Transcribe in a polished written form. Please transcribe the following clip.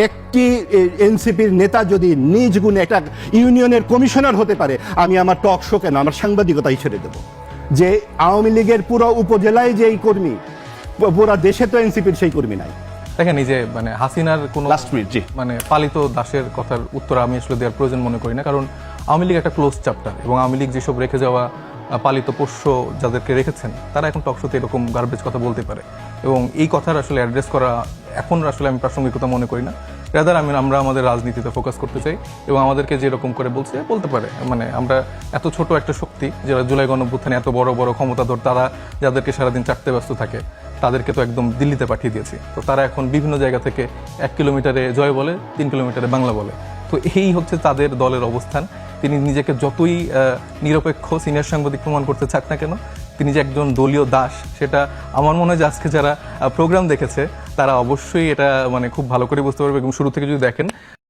একটি এনসিপির নেতা যদি নিজ গুণে একটা ইউনিয়নের কমিশনার হতে পারে, আমি আমার টক শো কেন, আমার সাংবাদিকতাই ছেড়ে দেব। যে আওয়ামী লীগের পুরো উপজেলায় যেই কর্মী, পুরো দেশে তো এনসিপির সেই কর্মী নাই। দেখেন, এই যে মানে হাসিনার কোনো লাস্ট মিনিট, জি, মানে পালিত দাসের কথার উত্তর আমি আসলে দেওয়ার প্রয়োজন মনে করি না, কারণ আওয়ামী লীগ একটা ক্লোজ চ্যাপ্টার, এবং আওয়ামী লীগ যেসব রেখে যাওয়া পালিত পোষ্য যাদেরকে রেখেছেন, তারা এখন টকশোতে এরকম গার্বেজ কথা বলতে পারে, এবং এই কথার আসলে অ্যাড্রেস করা এখন আসলে আমি প্রাসঙ্গিকতা মনে করি না। রাদার আমরা আমাদের রাজনীতিতে ফোকাস করতে চাই, এবং আমাদেরকে যেরকম করে বলতে পারে, মানে আমরা এত ছোট একটা শক্তি, যারা জুলাই গণঅভ্যুত্থানে এত বড় বড় ক্ষমতাধর, তারা যাদেরকে সারাদিন চাটতে ব্যস্ত থাকে, তাদেরকে তো একদম দিল্লিতে পাঠিয়ে দিয়েছি। তো তারা এখন বিভিন্ন জায়গা থেকে 1 কিলোমিটারে জয় বলে, 3 কিলোমিটারে বাংলা বলে। তো এই হচ্ছে তাদের দলের অবস্থান। তিনি নিজেকে যতই নিরপেক্ষ সিনিয়র সাংবাদিক প্রমাণ করতে চাক না কেন, তিনি যে একজন দলীয় দাস, সেটা আমার মনে হয় যে আজকে যারা প্রোগ্রাম দেখেছে তারা অবশ্যই এটা মানে খুব ভালো করে বুঝতে পারবে, এবং শুরু থেকে যদি দেখেন